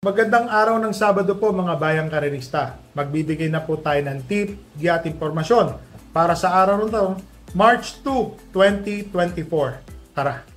Magandang araw ng Sabado po mga bayang karerista. Magbibigay na po tayo ng tip, giya at impormasyon para sa araw nito, March 2, 2024. Tara!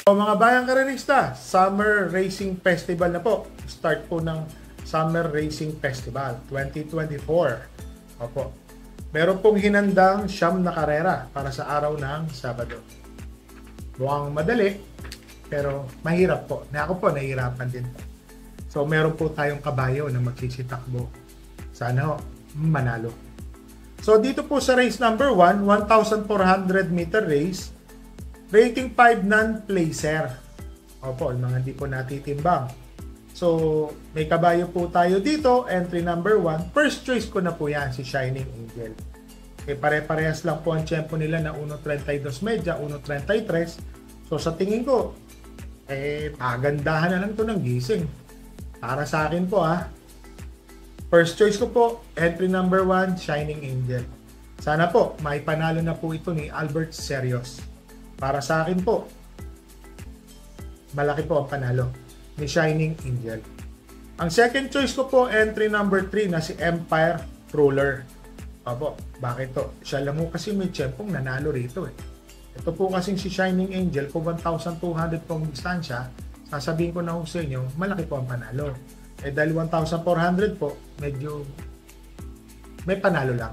So, mga bayang karerista, Summer Racing Festival na po. Start po ng Summer Racing Festival 2024. Opo. Meron pong hinandang 9 na karera para sa araw ng Sabado. Mukhang madali, pero mahirap po. Ako po, nahihirapan din. So, meron po tayong kabayo na magsisitakbo. Sana ho, manalo. So, dito po sa race number 1, 1,400 meter race, rating 5 non-placer. Opo, yung mga hindi po natitimbang. So, may kabayo po tayo dito. Entry number 1. First choice ko na po yan, si Shining Angel. Okay, pare-parehas lang po ang tempo nila na 1.32 medya, 1.33. So, sa tingin ko, pagandahan na lang to ng gising. Para sa akin po, First choice ko po, entry number 1, Shining Angel. Sana po, may panalo na po ito ni Albert Serios. Para sa akin po, malaki po ang panalo ni Shining Angel. Ang second choice ko po, entry number 3 na si Empire Ruler. Opo, bakit to? Siya lang mo kasi may tiyempong nanalo rito eh. Ito po kasing si Shining Angel, kung 1,200 pong distansya, sasabihin ko na ho sa inyo, malaki po ang panalo. Dahil 1,400 po, medyo may panalo lang.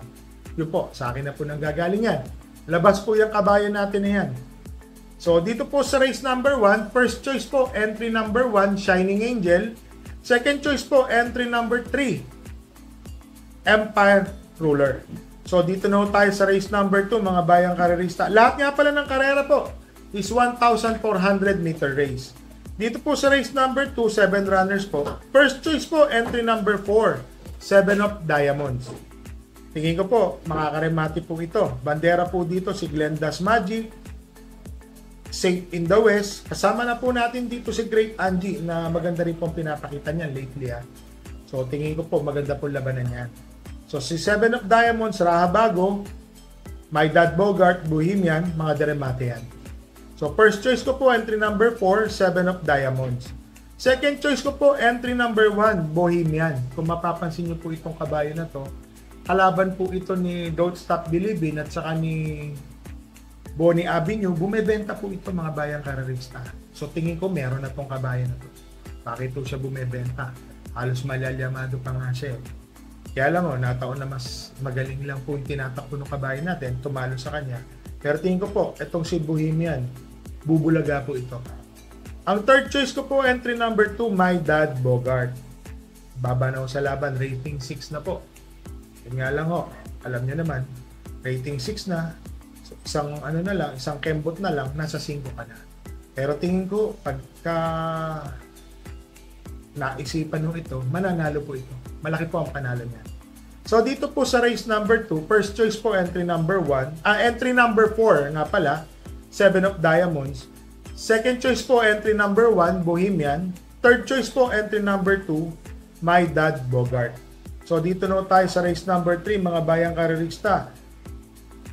Yun po, sa akin na po nang gagaling yan. Labas po yung kabayo natin na yan. So, dito po sa race number 1, first choice po, entry number 1, Shining Angel. Second choice po, entry number 3, Empire Ruler. So, dito na tayo sa race number 2, mga bayang karerista. Lahat nga pala ng karera po is 1,400 meter race. Dito po sa race number 2, 7 runners po. First choice po, entry number 4, 7 of Diamonds. Tingin ko po, makakaremati po ito. Bandera po dito si Glenda's Magic, Safe in the West. Kasama na po natin dito si Great Angie na maganda rin pong pinapakita niyan lately. So tingin ko po maganda po labanan niyan. So si 7 of Diamonds, Rahabago, My Dad Bogart, Bohemian, mga deremate yan. So first choice ko po, entry number 4, 7 of Diamonds. Second choice ko po, entry number 1, Bohemian. Kung mapapansin niyo po itong kabayo na to, kalaban po ito ni Don't Stop Believin' at saka ni Bonnie Avenue, bumebenta po ito mga bayang karerista. So tingin ko meron na tong kabayo na to. Bakit po siya bumebenta? Halos malalyamado pa nga siya. Kaya alam mo, nataon na mas magaling lang po yung tinatakbo ng kabayo natin, tumalo sa kanya. Pero tingin ko po, itong si Bohemian, bubulaga po ito. Ang third choice ko po, entry number 2, My Dad Bogart. Baba na sa laban, rating 6 na po. Yun nga lang ho, alam niyo naman, rating 6 na, isang isang kembot na lang, nasa 5 ka na. Pero tingin ko, pagka naisipan mo ito, mananalo po ito. Malaki po ang panalo niya. So dito po sa race number 2, first choice po entry number 1, entry number 4 nga pala, 7 of Diamonds. Second choice po entry number 1, Bohemian. Third choice po entry number 2, My Dad Bogart. So dito na tayo sa race number 3, mga bayang karerista.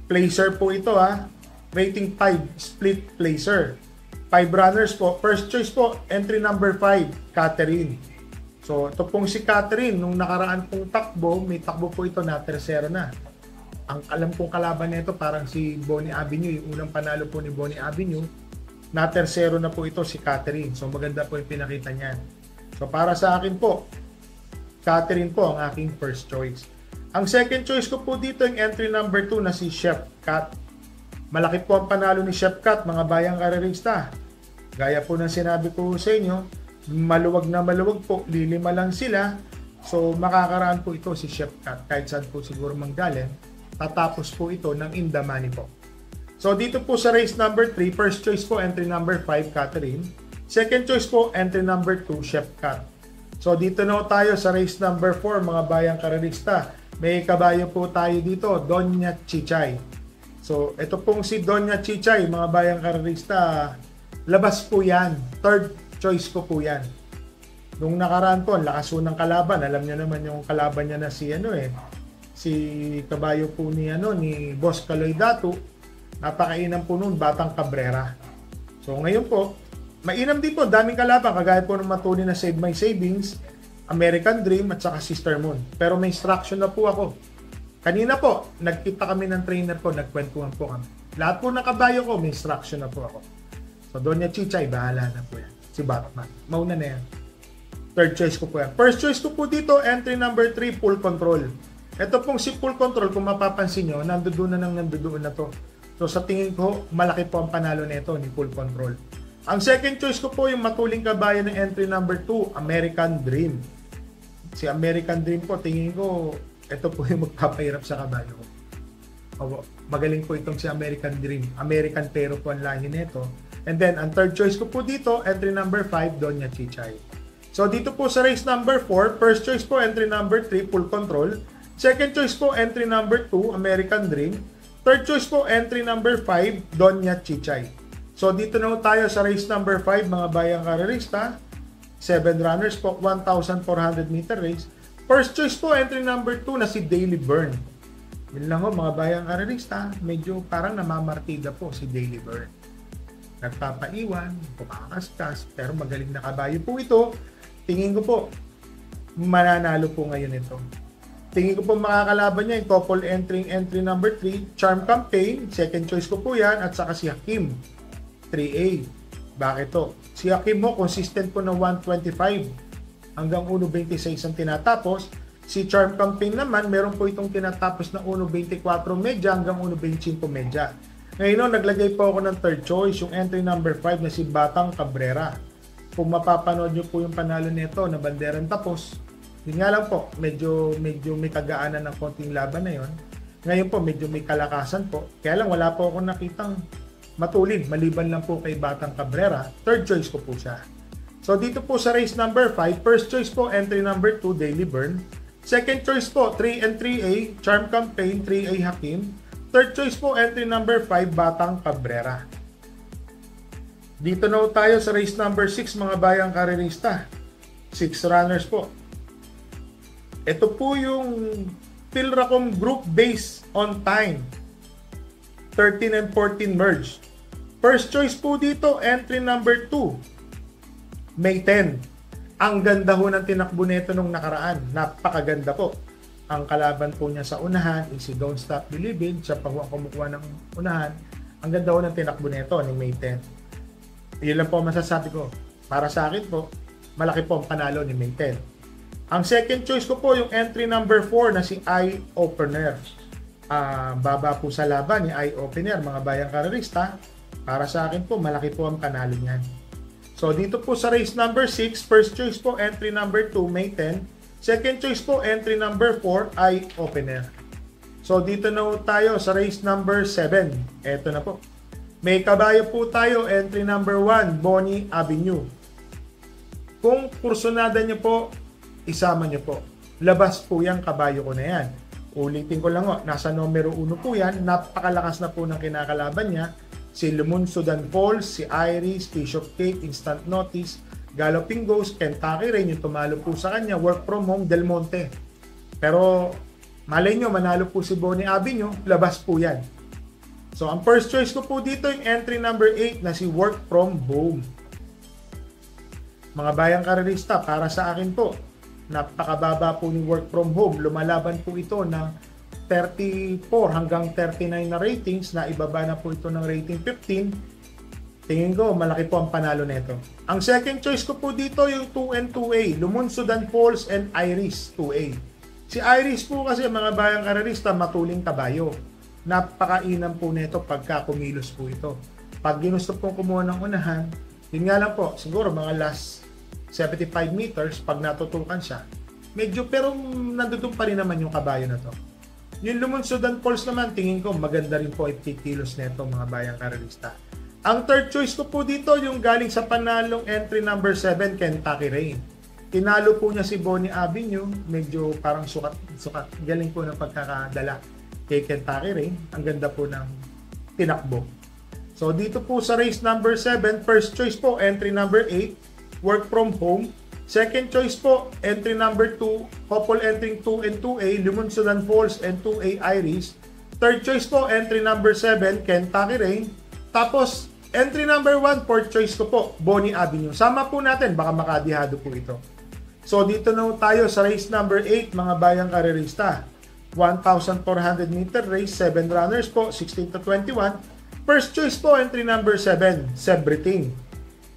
Placer po ito rating 5, split placer. 5 runners po. First choice po, entry number 5, Catherine. So ito pong si Catherine, nung nakaraan pong takbo, may takbo po ito na tercero na. Ang alam pong kalaban nito parang si Bonnie Avenue, yung unang panalo po ni Bonnie Avenue, na tercero na po ito si Catherine. So maganda po yung pinakita niyan. So para sa akin po, Catherine po ang aking first choice. Ang second choice ko po dito yung entry number 2 na si Chef Cat. Malaki po ang panalo ni Chef Cat, mga bayang karerista. Gaya po ng sinabi ko sa inyo, maluwag na maluwag po, lilima lang sila. So makakaraan po ito si Chef Cat kahit saan po siguro manggaling. Tatapos po ito ng in the money po. So dito po sa race number 3, first choice po entry number 5, Catherine. Second choice po entry number 2, Chef Cat. So dito na tayo sa race number 4, mga bayang karerista. May kabayo po tayo dito, Doña Chichay. So, ito pong si Doña Chichay, mga bayang karerista, labas po yan. Third choice ko po yan. Nung nakaraan po, lakas po ng kalaban. Alam niyo naman yung kalaban niya na si Si kabayo po ni Boss Kaloy Datu, napakainan po noon, Batang Cabrera. So ngayon po, mainam din po, daming kalaban, kagaya po ng matuloy na Save My Savings, American Dream, at saka Sister Moon. Pero may instruction na po ako. Kanina po, nagkita kami ng trainer ko, nagkwentuhan po kami. Lahat po ng kabayo ko, may instruction na po ako. So Doña Chichay, bahala na po yan. Si Batman, mauna na yan. Third choice ko po yan. First choice ko po dito, entry number 3, Full Control. Ito pong si Full Control, kung mapapansin nyo, nandoon na to. So sa tingin ko, malaki po ang panalo nito ni Full Control. Ang second choice ko po, yung matuling kabayo ng entry number 2, American Dream. Si American Dream po, tingin ko, ito po yung magpapahirap sa kabayo ko. Magaling po itong si American Dream. American pero po ang lahi nito. And then, ang third choice ko po dito, entry number 5, Doña Chichay. So dito po sa race number 4, first choice po, entry number 3, Full Control. Second choice po, entry number 2, American Dream. Third choice po, entry number 5, Doña Chichay. So dito na tayo sa race number 5, mga bayang karerista. 7 runners po, 1,400 meter race. First choice po, entry number 2 na si Daily Burn. Yun lang ho, mga bayang karerista, medyo parang namamartida po si Daily Burn. Nagpapaiwan, pumakaskas, pero magaling na kabayo po ito. Tingin ko po, mananalo po ngayon ito. Tingin ko po makakalaban niya yung couple entry number 3, Charm Campaign, second choice ko po yan, at saka si Hakim, 3A. Bakit to? Si Hakim mo, consistent po na 125 hanggang 1.26 ang tinatapos. Si Charm Campaign naman, meron po itong tinatapos na 1.24 medya hanggang 1.25 medya. Ngayon, naglagay po ako ng third choice, yung entry number 5 na si Batang Cabrera. Kung mapapanood nyo po yung panalo nito na banderang tapos, yun nga lang po, medyo may kagaanan ng konting laban na yon. Ngayon po, medyo may kalakasan po. Kaya lang, wala po akong nakitang matulin. Maliban lang po kay Batang Cabrera, third choice ko po siya. So, dito po sa race number 5, first choice po, entry number 2, Daily Burn. Second choice po, 3 and 3A, Charm Campaign, 3A Hakim. Third choice po, entry number 5, Batang Cabrera. Dito na tayo sa race number 6, mga bayang karerista. 6 runners po. Ito po yung Philracom group based on time. 13 and 14 merge. First choice po dito, entry number 2. May 10. Ang ganda ho ng tinakbo nito nung nakaraan. Napakaganda po. Ang kalaban po niya sa unahan is si Don't Stop Believing. Siya pa ho ang kumukuha ng unahan. Ang ganda ho ng tinakbo nito ni May 10. Yun lang po masasabi ko. Para sa akin po, malaki po ang panalo ni May 10. Ang second choice ko po yung entry number 4 na si Eye Opener. Baba po sa laban ni Eye Opener, mga bayang karerista. Para sa akin po, malaki po ang panalo niyan. So dito po sa race number 6, first choice po entry number 2, May 10. Second choice po entry number 4, Eye Opener. So dito na tayo sa race number 7. Eto na po. May kabayo po tayo, entry number 1, Bonnie Avenue. Kung kursunada nyo po, isama nyo po. Labas po yung kabayo ko na yan. Ulitin ko lang, nasa numero 1 po yan. Napakalakas na po ng kinakalaban niya. Si Lumunsudan Falls, si Iris, Fish of Cake, Instant Notice, Galloping Ghost, Kentucky Rain, yung tumalo po sa kanya, Work From Home, Del Monte. Pero malay nyo, manalo po si Bonnie Avenue, labas po yan. So ang first choice ko po dito yung entry number 8 na si Work From Home. Mga bayang karerista, para sa akin po, napakababa po ni Work From Home. Lumalaban po ito ng 34 hanggang 39 na ratings, na ibaba na po ito ng rating 15. Tingin ko, malaki po ang panalo nito. Ang second choice ko po dito yung 2 and 2A, Lumunsudan Falls and Iris 2A. Si Iris po kasi, mga bayang karerista, matuling kabayo. Napakainam po nito pagka kumilos po ito. Pag ginusto pong kumuha ng unahan, yun nga lang po, siguro mga last 75 meters, pag natutukan siya, medyo, pero nandoon pa rin naman yung kabayo na to. Yung Lumunsudan Falls naman, tingin ko maganda rin po ay kilos neto, mga bayang karerista. Ang third choice ko po dito, yung galing sa panalong entry number 7, Kentucky Rain. Tinalo po niya si Bonnie Avenue, medyo parang sukat. Galing po ng pagkakadala kay Kentucky Rain. Ang ganda po ng tinakbo. So dito po sa race number 7, first choice po, entry number 8, Work From Home. Second choice po, entry number 2, couple entering 2 and 2A, Lumunsudan Falls and 2A Iris. Third choice po, entry number 7, Kentucky Rain. Tapos, entry number 1, fourth choice ko po, Bonnie Avenue. Sama po natin, baka makadihado po ito. So, dito na tayo sa race number 8, mga bayang karerista. 1,400 meter race, 7 runners po, 16 to 21. First choice po, entry number 7, Sebriting.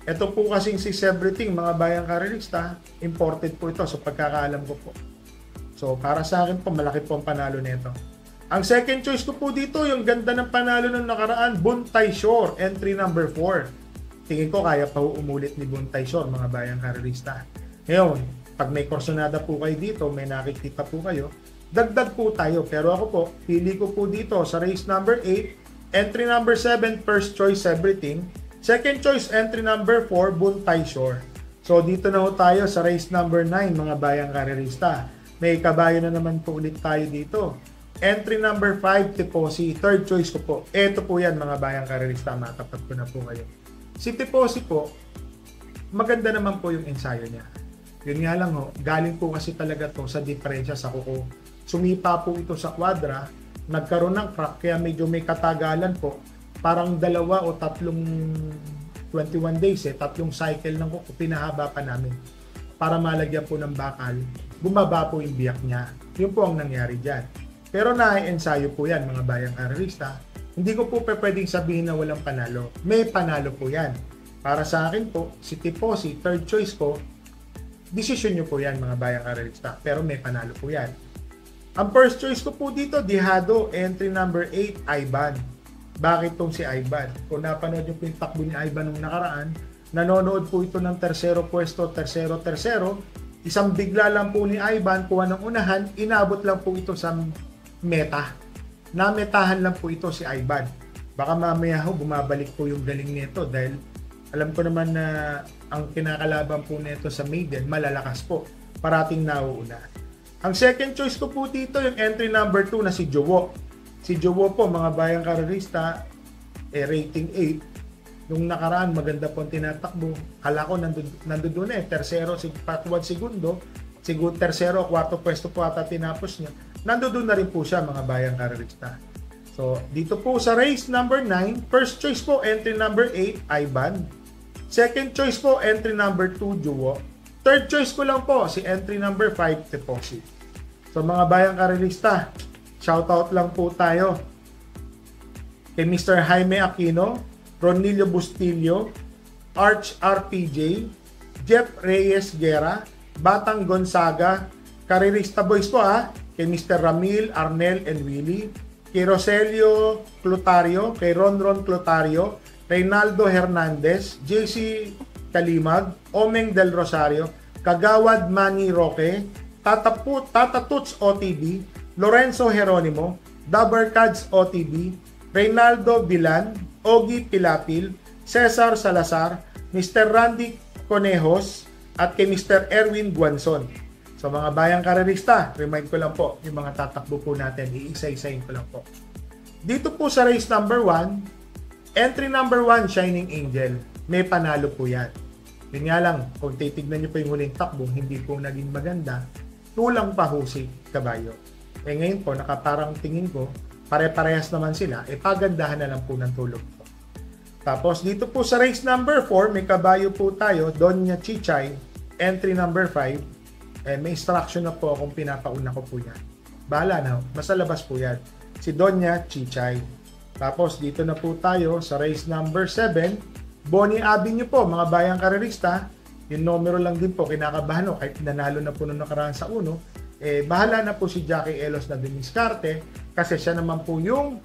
Ito po kasing si Sebriting, mga bayang karerista, imported po ito sa pagkakaalam ko po. So, para sa akin po, malaki po ang panalo nito. Ang second choice ko po dito, yung ganda ng panalo ng nakaraan, Buntay Shore, entry number 4. Tingin ko kaya pa umulit ni Buntay Shore, mga bayang karerista. Ngayon, pag may korsonada po kayo dito, may nakikita po kayo, dagdag po tayo. Pero ako po, pili ko po dito sa race number 8, entry number 7, first choice Everything. Second choice, entry number 4, Buntay Shore. So, dito na ho tayo sa race number 9, mga bayang karerista. May kabayo na naman po ulit tayo dito. Entry number 5, Tiposi. Third choice ko po. Ito po yan, mga bayang karerista. Matapat ko na po kayo. Si Tiposi po, maganda naman po yung ensayo niya. Yun nga lang ho, galing po kasi talaga to sa diferensya sa kuko. Sumipa po ito sa kwadra, nagkaroon ng crack, kaya medyo may katagalan po. Parang 2 o 3 21 days tatlong cycle ng kuko, pinahaba pa namin para malagyan po ng bakal. Bumaba po yung biyak niya. Yun po ang nangyari dyan. Pero na-ensayo po yan, mga bayang karerista. Hindi ko po pwedeng sabihin na walang panalo. May panalo po yan. Para sa akin po, si Tiposi, third choice ko, decision nyo po yan, mga bayang karerista. Pero may panalo po yan. Ang first choice ko po dito, Dihado, entry number 8, Ivan. Bakit tong si Ivan? Kung napanood yung pintakbo ni Ivan nung nakaraan, nanonood po ito ng tersero pwesto, tersero. Isang bigla lang po ni Ivan, kuha ng unahan, inabot lang po ito sa meta. Nametahan lang po ito si Ivan. Baka mamaya ho, bumabalik po yung galing nito dahil alam ko naman na ang kinakalaban po nito sa maiden, malalakas po. Parating nauuna. Ang second choice ko po dito, yung entry number 2 na si Jowo. Si Jowo po, mga bayang karerista, rating 8. Nung nakaraan, maganda po ang tinatakbo. Kala ko nandun na tersero, patuwad segundo, tersero, kwarto pwesto po ata tinapos niya. Nandun na rin po siya, mga bayang karerista. So, dito po sa race number 9, first choice po, entry number 8, Ivan. Second choice po, entry number 2, Jowo. Third choice ko lang po, si entry number 5, Tiposi. So, mga bayang karerista, shoutout lang po tayo kay Mr. Jaime Aquino, Ronilio Bustillo, Arch RPJ, Jeff Reyes Guerra, Batang Gonzaga, Karerista Boys po kay Mr. Ramil, Arnel, and Willie, kay Roselio Clotario, kay Ronron Clotario, Reynaldo Hernandez, JC Kalimag, Omeng Del Rosario, Kagawad Manny Roque, Tata Tuts OTB, Lorenzo Jeronimo, Dabarkads OTB, Reynaldo Bilan, Ogie Pilapil, Cesar Salazar, Mr. Randy Conejos, at kay Mr. Erwin Guanzon. So mga bayang karerista, remind ko lang po, yung mga tatakbo po natin, iisa-isahin ko lang po. Dito po sa race number 1, entry number 1, Shining Angel. May panalo po yan. Yun nga lang, kung titignan nyo po yung huling takbo, hindi po naging maganda, tulang pa ho si kabayo. Ngayon po, nakaparang tingin ko, pare-parehas naman sila, pagandahan na lang po ng tulog po. Tapos dito po sa race number 4, may kabayo po tayo, Doña Chichay, entry number 5. May instruction na po akong pinapauna ko po yan. Bahala na, basta labas po yan. Si Doña Chichay. Tapos dito na po tayo sa race number 7, Bonnie Avenue po, mga bayang karerista. Yung numero lang din po, kinakabahan no, kahit nanalo na po nung nakaraan sa 1. Bahala na po si Jackie Elos na diniskarte kasi siya naman po yung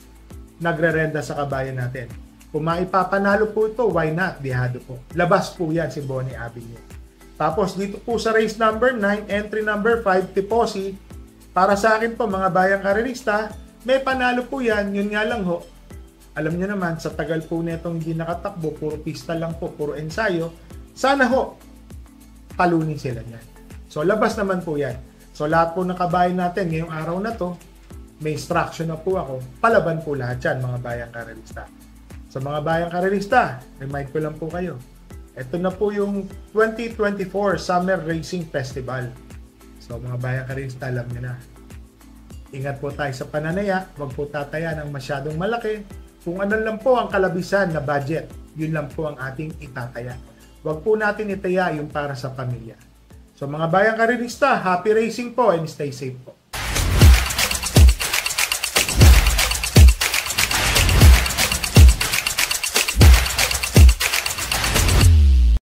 nagre-renda sa kabayan natin. Kung maipapanalo po ito, why not? Dihado po. Labas po yan si Bonnie Avenue. Tapos dito po sa race number 9, entry number 5, Tiposi. Para sa akin po, mga bayang karerista, may panalo po yan. Yun nga lang ho. Alam niyo naman, sa tagal po netong hindi nakatakbo, puro pista lang po, puro ensayo. Sana ho, talunin sila niyan. So labas naman po yan. So lahat po ng kabayan natin ngayong araw na to, may instruction na po ako, palaban po lahat yan, mga bayang karerista. So mga bayang karerista, remind ko lang po kayo, Ito na po yung 2024 Summer Racing Festival. So mga bayan karista, alam nyo na. Ingat po tayo sa pananaya, huwag po tataya ng masyadong malaki. Kung ano lang po ang kalabisan na budget, yun lang po ang ating itataya. Huwag po natin itaya yung para sa pamilya. So mga bayan karinista, happy racing po and stay safe po.